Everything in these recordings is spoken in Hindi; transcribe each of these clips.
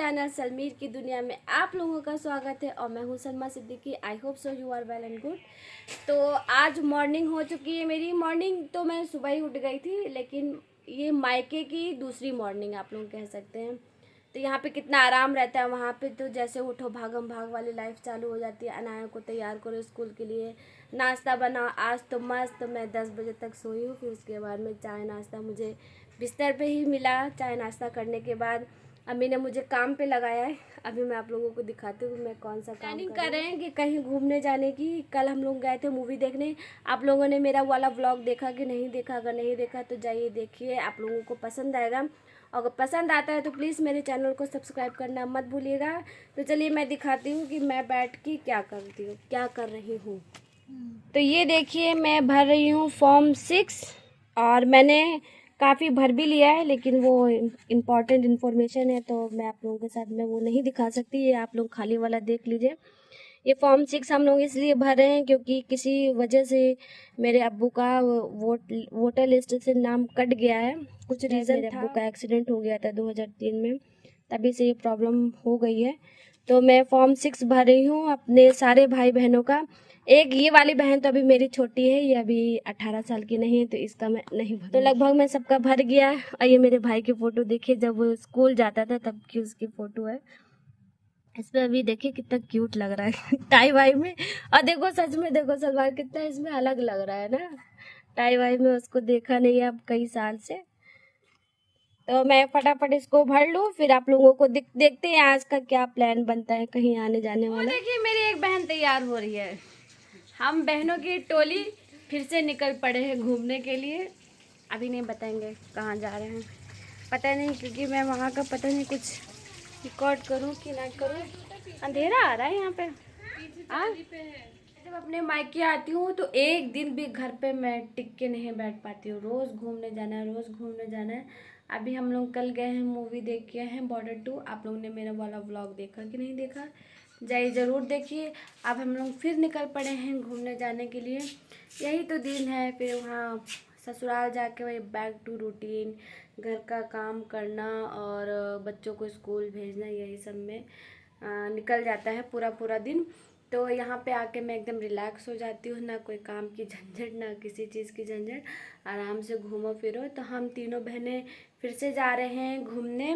चैनल सलमीर की दुनिया में आप लोगों का स्वागत है और मैं हूं Salma Siddiqui. I hope so you are well and good. तो आज मॉर्निंग हो चुकी है मेरी। मॉर्निंग तो मैं सुबह ही उठ गई थी, लेकिन ये मायके की दूसरी मॉर्निंग आप लोग कह सकते हैं। तो यहाँ पे कितना आराम रहता है, वहाँ पे तो जैसे उठो भागम भाग वाली लाइफ चालू हो जाती है। अनाया को तैयार करो स्कूल के लिए, नाश्ता बनाओ। आज तो मस्त मैं 10 बजे तक सोई हूँ। फिर उसके बाद में चाय नाश्ता मुझे बिस्तर पे ही मिला। चाय नाश्ता करने के बाद अम्मी ने मुझे काम पे लगाया है। अभी मैं आप लोगों को दिखाती हूँ मैं कौन सा काम कर रहे हैं कि कहीं घूमने जाने की। कल हम लोग गए थे मूवी देखने। आप लोगों ने मेरा वाला व्लॉग देखा कि नहीं देखा? अगर नहीं देखा तो जाइए देखिए, आप लोगों को पसंद आएगा। अगर पसंद आता है तो प्लीज़ मेरे चैनल को सब्सक्राइब करना मत भूलिएगा। तो चलिए मैं दिखाती हूँ कि मैं बैठ के क्या कर रही हूँ। तो ये देखिए मैं भर रही हूँ फॉर्म 6 और मैंने काफ़ी भर भी लिया है, लेकिन वो इम्पॉर्टेंट इन्फॉर्मेशन है तो मैं आप लोगों के साथ में वो नहीं दिखा सकती। ये आप लोग खाली वाला देख लीजिए। ये फॉर्म 6 हम लोग इसलिए भर रहे हैं क्योंकि किसी वजह से मेरे अब्बू का वोटर लिस्ट से नाम कट गया है। कुछ रीज़न, मेरे अब्बू का एक्सीडेंट हो गया था 2003 में, तभी से ये प्रॉब्लम हो गई है। तो मैं फॉर्म 6 भर रही हूँ अपने सारे भाई बहनों का। एक ये वाली बहन तो अभी मेरी छोटी है, ये अभी 18 साल की नहीं है, तो इसका मैं नहीं भर। तो लगभग मैं सबका भर गया है। और ये मेरे भाई की फ़ोटो देखिए, जब वो स्कूल जाता था तब की उसकी फ़ोटो है। इसमें अभी देखिए कितना क्यूट लग रहा है टाई वाई में। और देखो सच में देखो सलवार कितना इसमें अलग लग रहा है ना। टाई वाई में उसको देखा नहीं है अब कई साल से। तो मैं फटाफट इसको भर लूँ, फिर आप लोगों को देखते हैं आज का क्या प्लान बनता है कहीं आने जाने वाला। देखिए मेरी एक बहन तैयार हो रही है। हम बहनों की टोली फिर से निकल पड़े हैं घूमने के लिए। अभी नहीं बताएंगे कहाँ जा रहे हैं, पता नहीं, क्योंकि मैं वहाँ का पता नहीं कुछ रिकॉर्ड करूँ कि ना करूँ। अंधेरा आ रहा है यहाँ पे। जब अपने मायके आती हूँ तो एक दिन भी घर पे मैं टिक के नहीं बैठ पाती हूँ। रोज़ घूमने जाना है, रोज़ घूमने जाना है। अभी हम लोग कल गए हैं, मूवी देख के हैं बॉर्डर 2। आप लोगों ने मेरा वाला व्लॉग देखा कि नहीं देखा? जाइए ज़रूर देखिए। अब हम लोग फिर निकल पड़े हैं घूमने जाने के लिए। यही तो दिन है, फिर वहाँ ससुराल जाके वही बैक टू रूटीन, घर का काम करना और बच्चों को स्कूल भेजना, यही सब में निकल जाता है पूरा पूरा दिन। तो यहाँ पे आके मैं एकदम रिलैक्स हो जाती हूँ, ना कोई काम की झंझट ना किसी चीज़ की झंझट, आराम से घूमो फिरो। तो हम तीनों बहनें फिर से जा रहे हैं घूमने।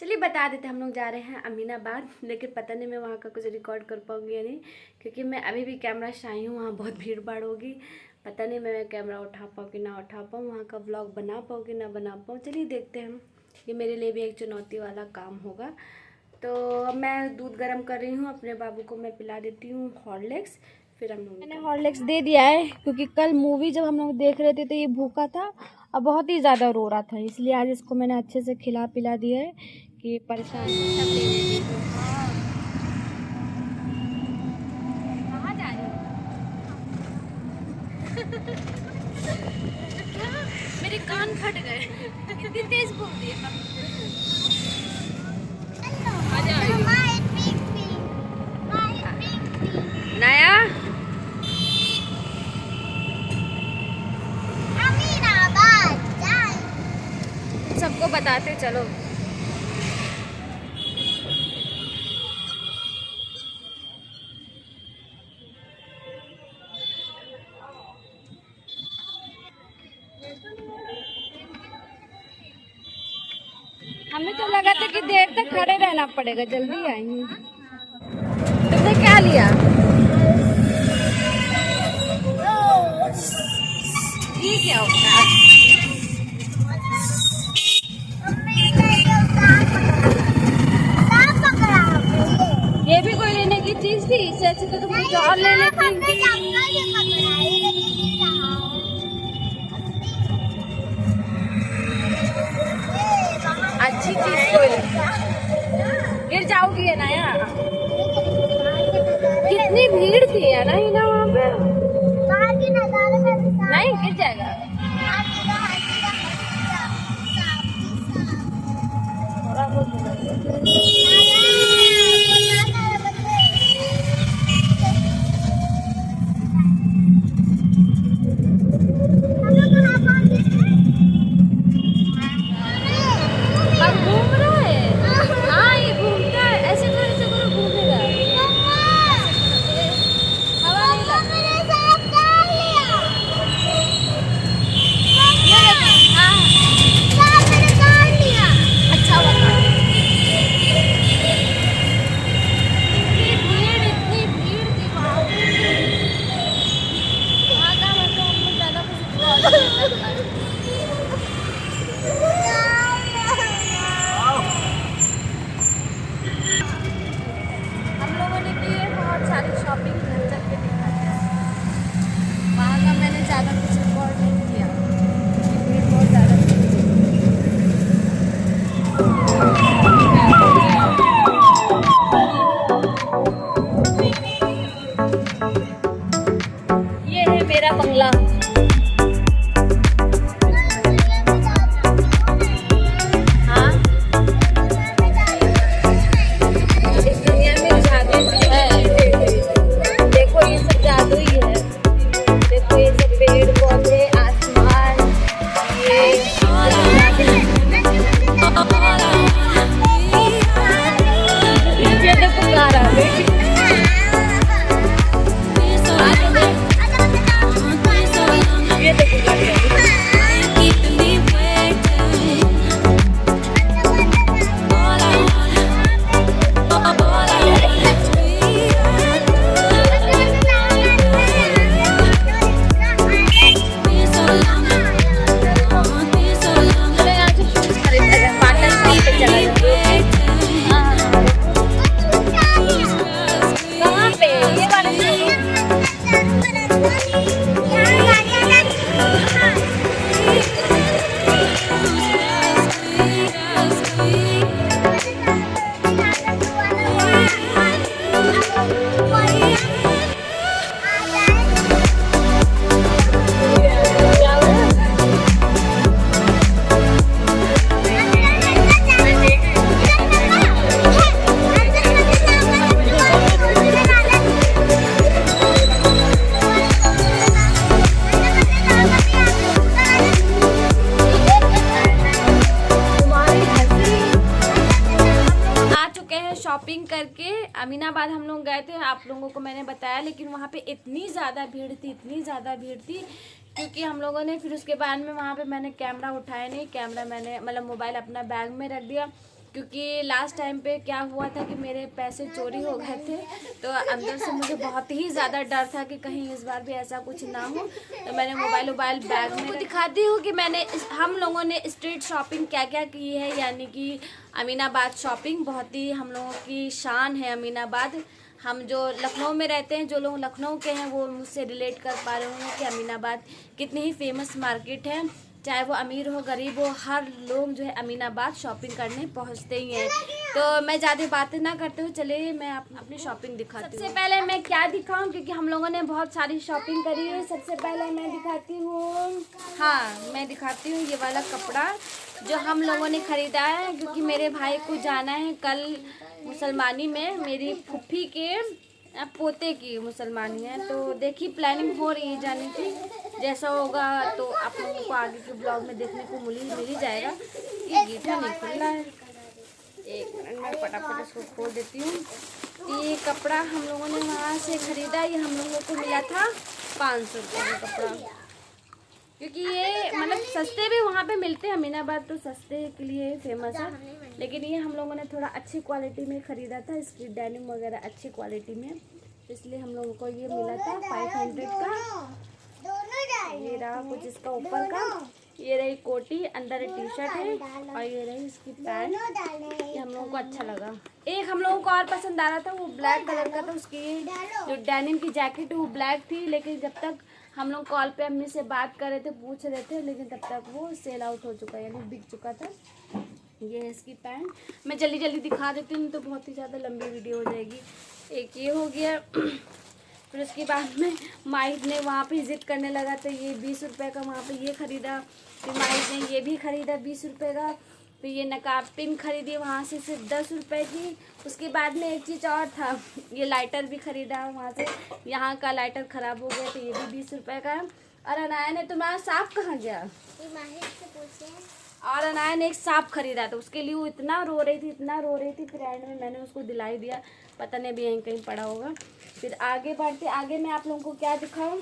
चलिए बता देते हम लोग जा रहे हैं अमीनाबाद, लेकिन पता नहीं मैं वहाँ का कुछ रिकॉर्ड कर पाऊँगी या नहीं, क्योंकि मैं अभी भी कैमरा शाई हूँ। वहाँ बहुत भीड़ भाड़ होगी, पता नहीं मैं कैमरा उठा पाऊँ कि ना उठा पाऊँ, वहाँ का व्लॉग बना पाऊँ कि ना बना पाऊँ। चलिए देखते हैं, ये मेरे लिए भी एक चुनौती वाला काम होगा। तो मैं दूध गर्म कर रही हूँ, अपने बाबू को मैं पिला देती हूँ हॉर्लिक्स। फिर हम लोग, मैंने हॉर्लिक्स दे दिया है क्योंकि कल मूवी जब हम लोग देख रहे थे तो ये भूखा था और बहुत ही ज़्यादा रो रहा था, इसलिए आज इसको मैंने अच्छे से खिला पिला दिया है कि परेशान सब ले लेती है। कहाँ जा रही हो? मेरे कान फट गए, इतनी तेज घूम रही है। नया सबको बताते चलो। हमें तो लगा था कि देर तक खड़े रहना पड़ेगा, जल्दी आएंगे। तुमने क्या लिया? ये क्या होता है? ये भी कोई लेने की चीज थी, इससे अच्छी तो तुम कुछ और ले लेती। अच्छी चीज कोई गिर जाओगी है ना यार। कितनी भीड़ थी है ना ही ना वहाँ पे, नहीं गिर जाएगा। हम घूम रहे हैं। हाँ ये बंगला। हाँ, इस दुनिया में जादू है। देखो ये सब जादू ही है। देखो ये सब पेड़ पौधे, आसमान, ये देखो कार आ गई। ये देखो गाड़ी आ गई। शॉपिंग करके अमीनाबाद हम लोग गए थे, आप लोगों को मैंने बताया, लेकिन वहाँ पे इतनी ज़्यादा भीड़ थी, इतनी ज़्यादा भीड़ थी, क्योंकि हम लोगों ने फिर उसके बाद में वहाँ पे मैंने कैमरा उठाया नहीं। कैमरा मैंने मतलब मोबाइल अपना बैग में रख दिया, क्योंकि लास्ट टाइम पे क्या हुआ था कि मेरे पैसे चोरी हो गए थे, तो अंदर से मुझे बहुत ही ज़्यादा डर था कि कहीं इस बार भी ऐसा कुछ ना हो। तो मैंने मोबाइल बैग में दिखाती हूँ कि हम लोगों ने स्ट्रीट शॉपिंग क्या क्या की है, यानी कि अमीनाबाद शॉपिंग बहुत ही हम लोगों की शान है। अमीनाबाद, हम जो लखनऊ में रहते हैं, जो लोग लखनऊ के हैं वो मुझसे रिलेट कर पा रहे होंगे कि अमीनाबाद कितनी ही फेमस मार्केट है। चाहे वो अमीर हो गरीब हो, हर लोग जो है अमीनाबाद शॉपिंग करने पहुंचते ही हैं। तो मैं ज़्यादा बातें ना करते हुए चलिए मैं अपनी शॉपिंग दिखाती हूँ। सबसे पहले मैं क्या दिखाऊं, क्योंकि हम लोगों ने बहुत सारी शॉपिंग करी है। सबसे पहले मैं दिखाती हूँ, हाँ मैं दिखाती हूँ ये वाला कपड़ा जो हम लोगों ने ख़रीदा है, क्योंकि मेरे भाई को जाना है कल मुसलमानी में। मेरी फुफ्फी के पोते की मुसलमानी है, तो देखिए प्लानिंग हो रही है जाने की। जैसा होगा तो आप लोगों को आगे के ब्लॉग में देखने को मिल ही जाएगा। ये गीठा नहीं खुल रहा है, एक मिनट में फटाफट इसको खोल देती हूँ। ये कपड़ा हम लोगों ने वहाँ से ख़रीदा, ये हम लोगों को मिला था 500 रुपये का कपड़ा, क्योंकि ये मतलब सस्ते भी वहाँ पे मिलते हैं। अमीनाबाद तो सस्ते के लिए फेमस है, लेकिन ये हम लोगों ने थोड़ा अच्छी क्वालिटी में ख़रीदा था। इसकी डेनिम वगैरह अच्छी क्वालिटी में, इसलिए हम लोगों को ये मिला था 500 का। ये रहा कुछ इसका ऊपर का, ये रही कोटी, अंदर टी शर्ट है, और ये रही इसकी पैंट। ये हम लोगों को अच्छा लगा। एक हम लोगों को और पसंद आ रहा था, वो ब्लैक कलर का था। उसकी जो डेनिम की जैकेट है वो ब्लैक थी, लेकिन जब तक हम लोग कॉल पे अम्मी से बात कर रहे थे, पूछ रहे थे, लेकिन तब तक वो सेल आउट हो चुका है, यानी बिक चुका था। ये है इसकी पैंट। मैं जल्दी जल्दी दिखा देती हूँ तो बहुत ही ज़्यादा लंबी वीडियो हो जाएगी। एक ये हो गया। फिर उसके बाद में माहिद ने वहाँ पे ज़िद करने लगा, तो ये 20 रुपये का वहाँ पे ये ख़रीदा। फिर माहिद ने ये भी ख़रीदा 20 रुपये का। फिर ये नकाब पिन ख़रीदी वहाँ से सिर्फ 10 रुपये की। उसके बाद में एक चीज़ और था, ये लाइटर भी ख़रीदा वहाँ से। यहाँ का लाइटर ख़राब हो गया, तो ये भी 20 रुपये का है। और अनाया ने, तुम्हारा सांप कहाँ गया? और अनाया ने एक सांप खरीदा, तो उसके लिए वो इतना रो रही थी। फिर एंड में मैंने उसको दिलाई दिया, पता नहीं भी यहीं कहीं पड़ा होगा। फिर आगे बढ़ते, आगे मैं आप लोगों को क्या दिखाऊं।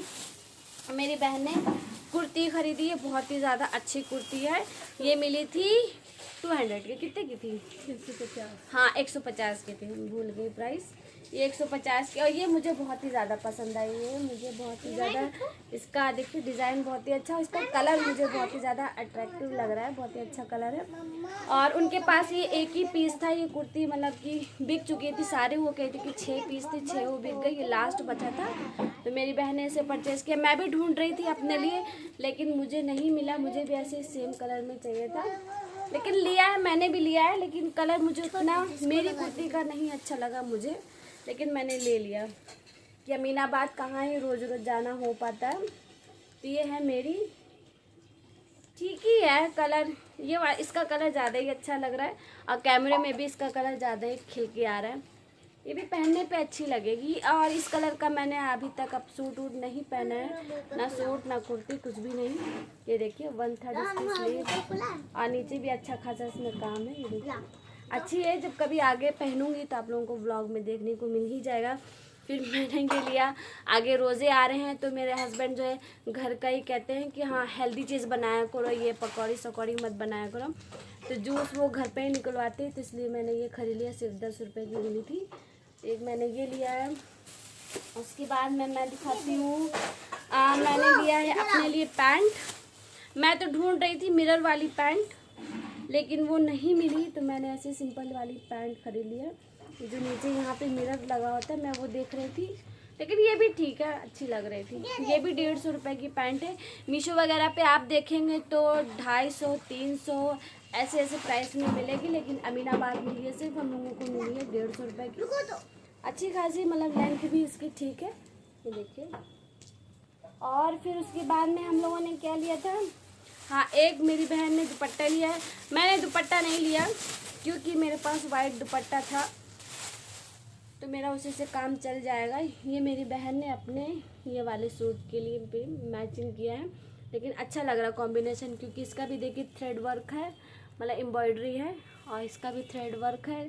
मेरी बहन ने कुर्ती खरीदी है, बहुत ही ज़्यादा अच्छी कुर्ती है। ये मिली थी 200 की। कितने की थी? 150। हाँ 150 की थी, भूल गई प्राइस। ये 150 की, और ये मुझे बहुत ही ज़्यादा पसंद आई है। मुझे बहुत ही ज़्यादा इसका देखिए डिज़ाइन बहुत ही अच्छा, इसका कलर मुझे बहुत ही ज़्यादा अट्रैक्टिव लग रहा है, बहुत ही अच्छा कलर है। और उनके पास ये एक ही पीस था, ये कुर्ती मतलब कि बिक चुकी थी सारी। वो कहती कि 6 पीस थी, 6 वो बिक गई, ये लास्ट बचा था। तो मेरी बहन ने इसे परचेज़ किया। मैं भी ढूंढ रही थी अपने लिए, लेकिन मुझे नहीं मिला। मुझे भी ऐसे सेम कलर में चाहिए था, लेकिन लिया है, मैंने भी लिया है, लेकिन कलर मुझे उतना मेरी कुर्ती का नहीं अच्छा लगा मुझे, लेकिन मैंने ले लिया। कि अमीनाबाद कहाँ ही रोज़ रोज़ जाना हो पाता है। तो ये है मेरी, ठीक ही है कलर, इसका कलर ज़्यादा ही अच्छा लग रहा है और कैमरे में भी इसका कलर ज़्यादा ही खिल के आ रहा है। ये भी पहनने पे अच्छी लगेगी। और इस कलर का मैंने अभी तक अब सूट वूट नहीं पहना है, ना सूट ना कुर्ती, कुछ भी नहीं। ये देखिए 1/3 इसकी स्लीव और नीचे भी अच्छा खासा इसमें काम है। ये देखिए अच्छी है, जब कभी आगे पहनूंगी तो आप लोगों को व्लॉग में देखने को मिल ही जाएगा। फिर मैंने ये लिया, आगे रोज़े आ रहे हैं तो मेरे हस्बैंड जो है घर का ही कहते हैं कि हाँ हेल्दी चीज़ बनाया करो, ये पकौड़ी सकौड़ी मत बनाया करो। तो जूस वो घर पे ही निकलवाते हैं, तो इसलिए मैंने ये खरीद लिया, सिर्फ 10 रुपये की मिली थी। एक मैंने ये लिया है। उसके बाद मैं दिखाती हूँ, मैंने लिया है अपने लिए पैंट। मैं तो ढूंढ रही थी मिरर वाली पैंट, लेकिन वो नहीं मिली, तो मैंने ऐसे सिंपल वाली पैंट खरीद लिया। जो नीचे यहाँ पे मिरर लगा होता है, मैं वो देख रही थी, लेकिन ये भी ठीक है, अच्छी लग रही थी। ये भी 150 रुपये की पैंट है। मीशो वगैरह पे आप देखेंगे तो 250, 300 ऐसे ऐसे प्राइस में मिलेगी, लेकिन अमीनाबाद में ये सिर्फ हम लोगों को मिली है 150 रुपये की। अच्छी खासी, मतलब लेंथ भी इसकी ठीक है। ये देखिए। और फिर उसके बाद में हम लोगों ने क्या लिया था, हाँ एक मेरी बहन ने दुपट्टा लिया है। मैंने दुपट्टा नहीं लिया क्योंकि मेरे पास वाइट दुपट्टा था, तो मेरा उसी से काम चल जाएगा। ये मेरी बहन ने अपने ये वाले सूट के लिए भी मैचिंग किया है, लेकिन अच्छा लग रहा है कॉम्बिनेशन, क्योंकि इसका भी देखिए थ्रेड वर्क है, मतलब एम्ब्रॉयडरी है, और इसका भी थ्रेड वर्क है,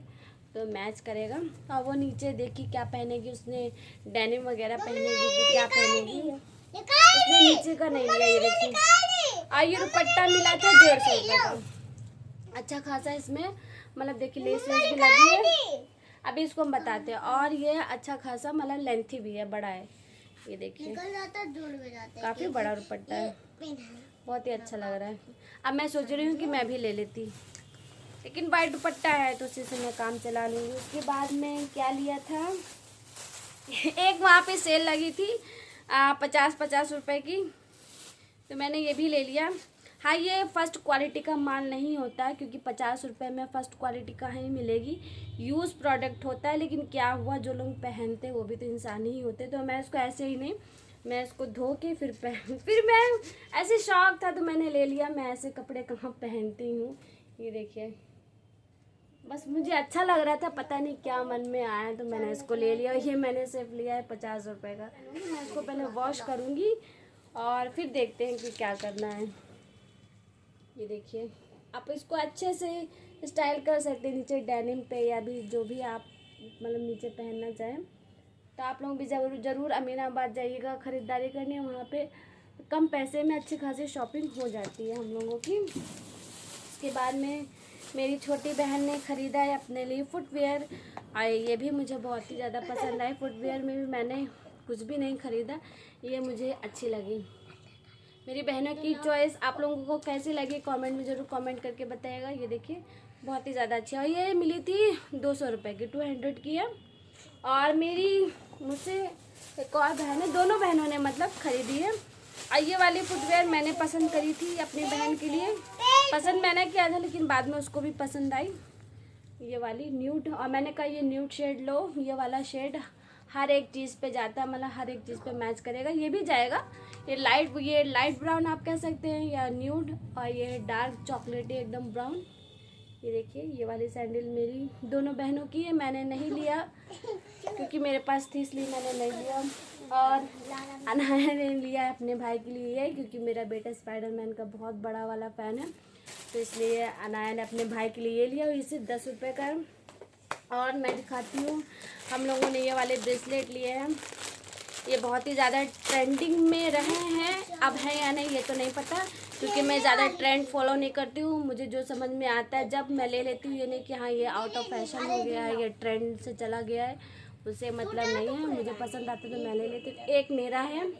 तो मैच करेगा। और वो नीचे देखिए क्या पहनेगी, उसने डेनिम वगैरह पहनेगी कि क्या पहनेगी, उसने नीचे का नहीं लिया। ये देखिए, और ये दुपट्टा मिला था 150 रुपये का, अच्छा खासा इसमें, मतलब देखिए लेस वेस भी लगी है। अभी इसको हम बताते हैं। और ये अच्छा खासा, मतलब लेंथी भी है, बड़ा है। ये देखिए काफ़ी बड़ा दुपट्टा है, बहुत ही अच्छा लग रहा है। अब मैं सोच रही हूँ कि मैं भी ले लेती, लेकिन वाइट दुपट्टा है तो उसी से मैं काम चला लूँगी। उसके बाद में क्या लिया था, एक वहाँ पे सेल लगी थी 50 रुपए की, तो मैंने ये भी ले लिया। हाँ ये फर्स्ट क्वालिटी का माल नहीं होता है, क्योंकि 50 रुपये में फ़र्स्ट क्वालिटी का ही मिलेगी, यूज़ प्रोडक्ट होता है। लेकिन क्या हुआ, जो लोग पहनते वो भी तो इंसान ही होते, तो मैं इसको ऐसे ही नहीं, मैं इसको धो के फिर मैं ऐसे शौक था तो मैंने ले लिया। मैं ऐसे कपड़े कहाँ पहनती हूँ। ये देखिए, बस मुझे अच्छा लग रहा था, पता नहीं क्या मन में आया तो मैंने इसको ले लिया। ये मैंने सिर्फ लिया है 50 रुपये का। मैं इसको पहले वॉश करूँगी और फिर देखते हैं कि क्या करना है। ये देखिए, आप इसको अच्छे से स्टाइल कर सकते हैं नीचे डेनिम पे, या भी जो भी आप मतलब नीचे पहनना चाहें। तो आप लोग भी ज़रूर अमीनाबाद जाइएगा, ख़रीदारी करनी है। वहाँ पे कम पैसे में अच्छी खासी शॉपिंग हो जाती है हम लोगों की। उसके बाद में मेरी छोटी बहन ने ख़रीदा है अपने लिए फुटवेयर, और ये भी मुझे बहुत ही ज़्यादा पसंद आए। फुटवेयर में भी मैंने कुछ भी नहीं ख़रीदा, ये मुझे अच्छी लगी। मेरी बहनों की चॉइस आप लोगों को कैसी लगी कमेंट में ज़रूर कमेंट करके बताइएगा। ये देखिए बहुत ही ज़्यादा अच्छी है, और ये मिली थी 200 रुपये की, 200 की है। और मेरी मुझसे एक और बहन है, दोनों बहनों ने मतलब ख़रीदी है। और ये वाली फुटवेयर मैंने पसंद करी थी अपनी बहन के लिए, पसंद मैंने किया था, लेकिन बाद में उसको भी पसंद आई ये वाली न्यूड। और मैंने कहा ये न्यूड शेड लो, ये वाला शेड हर एक चीज़ पे जाता है, मतलब हर एक चीज़ पे मैच करेगा। ये भी जाएगा, ये लाइट ब्राउन आप कह सकते हैं, या न्यूड, और ये डार्क चॉकलेटी एकदम ब्राउन। ये देखिए, ये वाली सैंडल मेरी दोनों बहनों की है, मैंने नहीं लिया क्योंकि मेरे पास थी, इसलिए मैंने नहीं लिया। और अनाया ने लिया अपने भाई के लिए, क्योंकि मेरा बेटा स्पाइडरमैन का बहुत बड़ा वाला फ़ैन है, तो इसलिए अनाया ने अपने भाई के लिए लिया। और इसे 10 रुपये का है। और मैं दिखाती हूँ, हम लोगों ने ये वाले ब्रेसलेट लिए हैं, ये बहुत ही ज़्यादा ट्रेंडिंग में रहे हैं, अब है या नहीं ये तो नहीं पता, क्योंकि मैं ज़्यादा ट्रेंड फॉलो नहीं करती हूँ। मुझे जो समझ में आता है जब मैं ले लेती हूँ, ये नहीं कि हाँ ये आउट ऑफ फैशन हो गया है, ये ट्रेंड से चला गया है, उससे मतलब नहीं है। मुझे पसंद आता तो मैं ले लेती हूँ। एक मेरा है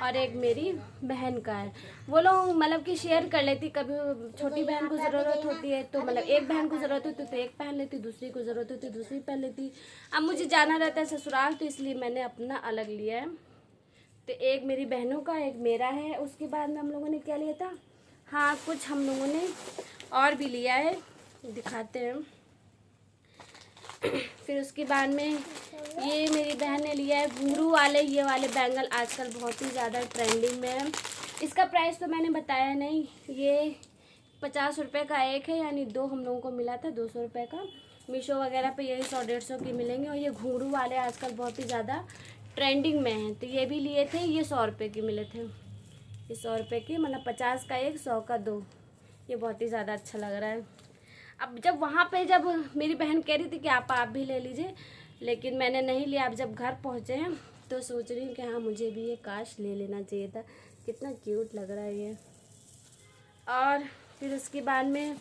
और एक मेरी बहन का है, वो लोग मतलब कि शेयर कर लेती। कभी छोटी बहन को ज़रूरत होती है तो मतलब एक बहन को ज़रूरत होती तो एक पहन लेती, दूसरी को ज़रूरत होती दूसरी पहन लेती। अब मुझे जाना रहता है ससुराल, तो इसलिए मैंने अपना अलग लिया है। तो एक मेरी बहनों का, एक मेरा है। उसके बाद में हम लोगों ने क्या लिया था, हाँ कुछ हम लोगों ने और भी लिया है, दिखाते हैं। फिर उसके बाद में ये मेरी बहन ने लिया है घुंघरू वाले, ये वाले बैंगल आजकल बहुत ही ज़्यादा ट्रेंडिंग में है। इसका प्राइस तो मैंने बताया नहीं, ये 50 रुपये का एक है, यानी 2 हम लोगों को मिला था 200 रुपये का। मीशो वगैरह पे यही 100-150 की मिलेंगे। और ये घुंघरू वाले आजकल बहुत ही ज़्यादा ट्रेंडिंग में हैं, तो ये भी लिए थे। ये 100 रुपये के मिले थे, ये 100 रुपये की, मतलब 50 का एक, 100 का 2। ये बहुत ही ज़्यादा अच्छा लग रहा है। अब जब वहाँ पे जब मेरी बहन कह रही थी कि आप भी ले लीजिए, लेकिन मैंने नहीं लिया। अब जब घर पहुँचे हैं तो सोच रही हूँ कि हाँ मुझे भी ये काश ले लेना चाहिए था, कितना क्यूट लग रहा है ये। और फिर उसके बाद में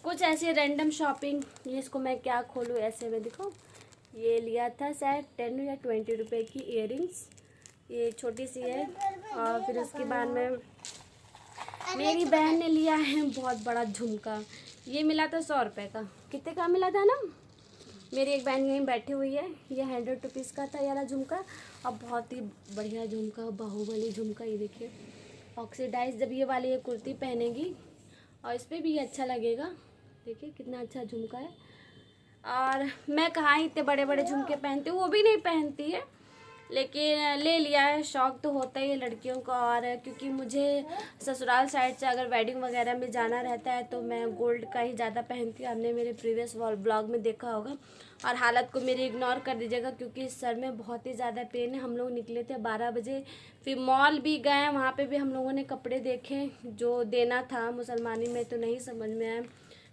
कुछ ऐसे रैंडम शॉपिंग, ये इसको मैं क्या खोलूँ ऐसे में, देखो ये लिया था शायद 10 या 20 रुपये की इयररिंग्स, ये छोटी सी है। और फिर उसके बाद में मेरी बहन ने लिया है बहुत बड़ा झुमका, ये मिला था 100 रुपये का। कितने का मिला था ना, मेरी एक बहन यहीं बैठी हुई है, ये 100 रुपीज़ का था ये वाला झुमका। और बहुत ही बढ़िया झुमका, बाहुबली झुमका, ये देखिए ऑक्सीडाइज। जब ये वाली ये कुर्ती पहनेगी और इस पर भी ये अच्छा लगेगा, देखिए कितना अच्छा झुमका है। और मैं कहाँ इतने बड़े बड़े झुमके पहनती हूँ, वो भी नहीं पहनती है, लेकिन ले लिया है, शौक़ तो होता ही है लड़कियों का। और क्योंकि मुझे ससुराल साइड से अगर वेडिंग वगैरह में जाना रहता है तो मैं गोल्ड का ही ज़्यादा पहनती हूँ। आपने मेरे प्रीवियस ब्लॉग में देखा होगा। और हालत को मेरी इग्नोर कर दीजिएगा, क्योंकि सर में बहुत ही ज़्यादा पेन है। हम लोग निकले थे 12 बजे, फिर मॉल भी गए, वहाँ पर भी हम लोगों ने कपड़े देखे जो देना था। मुसलमानी में तो नहीं समझ में आया।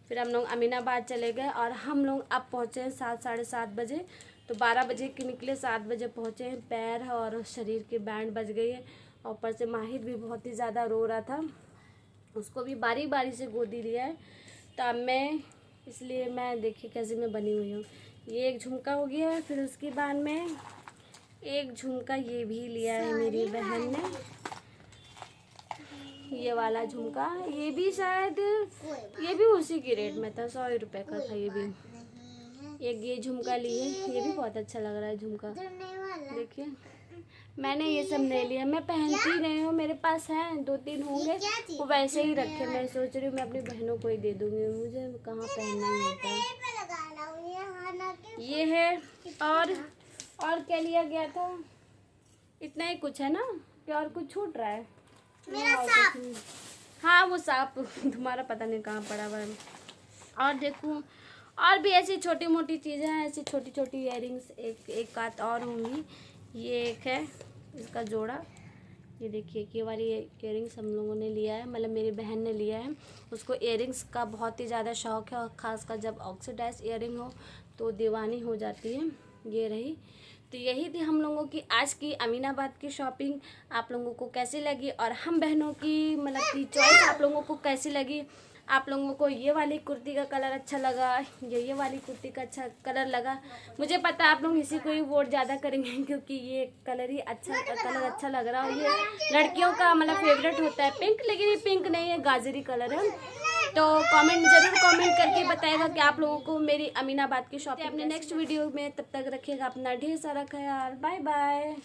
फिर हम लोग अमीनाबाद चले गए और हम लोग अब पहुँचे हैं 7, साढ़े 7 बजे। तो 12 बजे के निकले, 7 बजे पहुँचे हैं। पैर और शरीर के बैंड बज गई है। और ऊपर से माहिर भी बहुत ही ज़्यादा रो रहा था, उसको भी बारी बारी से गोदी लिया है। तो अब मैं, इसलिए मैं देखिए कैसे मैं बनी हुई हूँ। ये एक झुमका हो गया है। फिर उसके बाद में एक झुमका ये भी लिया है मेरी बहन ने, ये वाला झुमका, ये भी शायद ये भी उसी के रेट में था, 100 रुपये का था ये भी। एक ये झुमका लिए, ये भी बहुत अच्छा लग रहा है झुमका, देखिए। मैंने ये सब नहीं लिया, मैं पहनती नहीं हूँ, मेरे पास हैं 2-3 होंगे, वो वैसे ही रखे। मैं सोच रही हूँ मैं अपनी बहनों को ही दे दूँगी, मुझे कहाँ पहनना ही होता है। ये है। और क्या लिया गया था, इतना ही कुछ है ना, क्या और कुछ छूट रहा है? मेरा सांप, हाँ वो सांप तुम्हारा पता नहीं कहाँ पड़ा हुआ है। और देखूँ, और भी ऐसी छोटी मोटी चीज़ें हैं, ऐसी छोटी छोटी इयररिंग्स एक आध और होंगी। ये एक है इसका जोड़ा, ये देखिए ये वाली इयररिंग्स हम लोगों ने लिया है, मतलब मेरी बहन ने लिया है। उसको इयररिंग्स का बहुत ही ज़्यादा शौक़ है, और ख़ासकर जब ऑक्सीडाइज इयररिंग हो तो दीवानी हो जाती है। ये रही। तो यही थी हम लोगों की आज की अमीनाबाद की शॉपिंग। आप लोगों को कैसी लगी, और हम बहनों की मतलब की चॉइस आप लोगों को कैसी लगी? आप लोगों को ये वाली कुर्ती का कलर अच्छा लगा या ये वाली कुर्ती का अच्छा कलर लगा? मुझे पता है आप लोग इसी को ही वोट ज़्यादा करेंगे, क्योंकि ये कलर ही कलर अच्छा लग रहा है। और ये लड़कियों का मतलब फेवरेट होता है पिंक, लेकिन ये पिंक नहीं है, गाजरी कलर है। तो ज़रूर कमेंट करके बताएगा कि आप लोगों को मेरी अमीनाबाद की शॉपिंग। अपने नेक्स्ट वीडियो में, तब तक रखिएगा अपना ढेर सारा ख्याल। Bye bye.